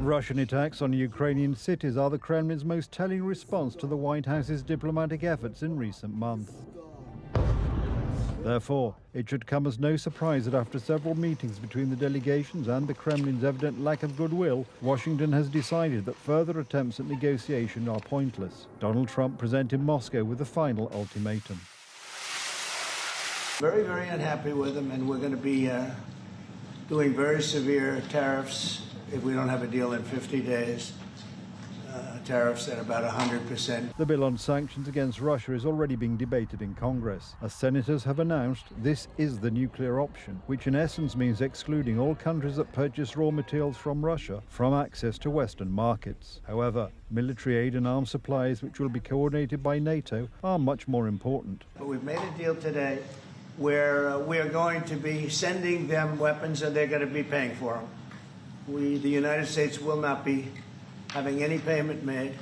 Russian attacks on Ukrainian cities are the Kremlin's most telling response to the White House's diplomatic efforts in recent months. Therefore, it should come as no surprise that after several meetings between the delegations and the Kremlin's evident lack of goodwill, Washington has decided that further attempts at negotiation are pointless. Donald Trump presented Moscow with a final ultimatum. Very, very unhappy with them, and we're going to be doing very severe tariffs if we don't have a deal in 50 days. Tariffs at about 100%. The bill on sanctions against Russia is already being debated in Congress. As senators have announced, this is the nuclear option, which in essence means excluding all countries that purchase raw materials from Russia from access to Western markets. However, military aid and arms supplies, which will be coordinated by NATO, are much more important. But we've made a deal today where we are going to be sending them weapons and they're going to be paying for them. The United States will not be having any payment made.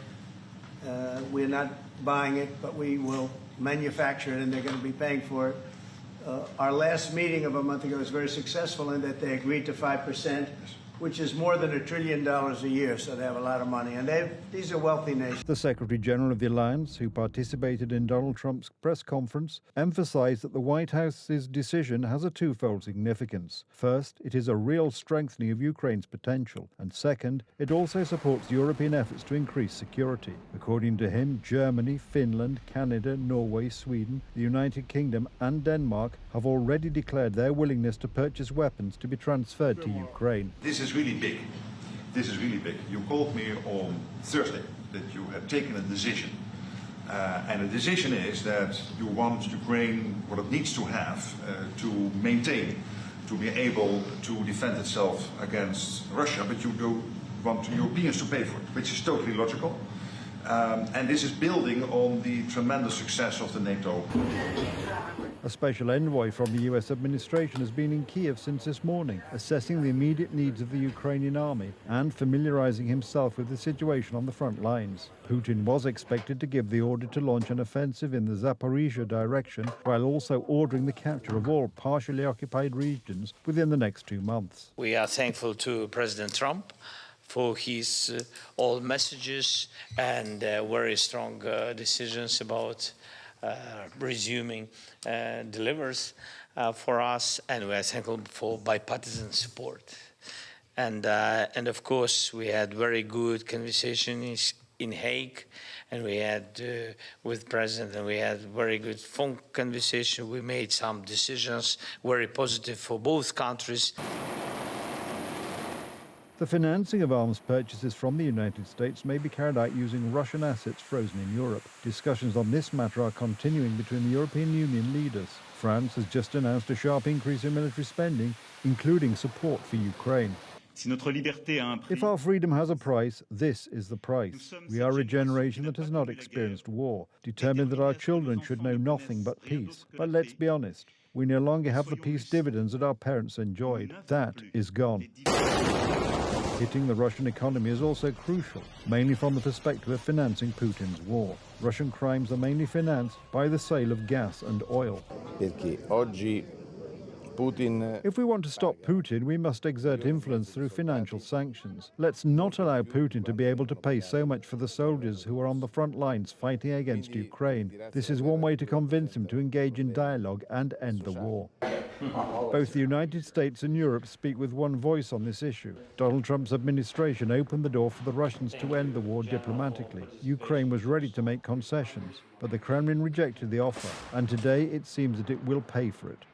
We're not buying it, but we will manufacture it and they're going to be paying for it. Our last meeting of a month ago was very successful in that they agreed to 5%, which is more than $1 trillion a year, so they have a lot of money. And these are wealthy nations. The Secretary General of the Alliance, who participated in Donald Trump's press conference, emphasized that the White House's decision has a twofold significance. First, it is a real strengthening of Ukraine's potential. And second, it also supports European efforts to increase security. According to him, Germany, Finland, Canada, Norway, Sweden, the United Kingdom and Denmark have already declared their willingness to purchase weapons to be transferred to Ukraine. This is really big. This is really big. You called me on Thursday that you had taken a decision. And the decision is that you want Ukraine what it needs to have to maintain, to be able to defend itself against Russia, but you don't want Europeans to pay for it, which is totally logical. And this is building on the tremendous success of the NATO. A special envoy from the US administration has been in Kiev since this morning, assessing the immediate needs of the Ukrainian army and familiarizing himself with the situation on the front lines. Putin was expected to give the order to launch an offensive in the Zaporizhia direction, while also ordering the capture of all partially occupied regions within the next 2 months. We are thankful to President Trump for his all messages and very strong decisions about resuming delivers for us, and we are thankful for bipartisan support. And of course, we had very good conversations in Hague, and we had with President, and we had very good phone conversation. We made some decisions very positive for both countries. The financing of arms purchases from the United States may be carried out using Russian assets frozen in Europe. Discussions on this matter are continuing between the European Union leaders. France has just announced a sharp increase in military spending, including support for Ukraine. If our freedom has a price, this is the price. We are a generation that has not experienced war, determined that our children should know nothing but peace. But let's be honest, we no longer have the peace dividends that our parents enjoyed. That is gone. Hitting the Russian economy is also crucial, mainly from the perspective of financing Putin's war. Russian crimes are mainly financed by the sale of gas and oil. If we want to stop Putin, we must exert influence through financial sanctions. Let's not allow Putin to be able to pay so much for the soldiers who are on the front lines fighting against Ukraine. This is one way to convince him to engage in dialogue and end the war. Both the United States and Europe speak with one voice on this issue. Donald Trump's administration opened the door for the Russians to end the war diplomatically. Ukraine was ready to make concessions, but the Kremlin rejected the offer, and today it seems that it will pay for it.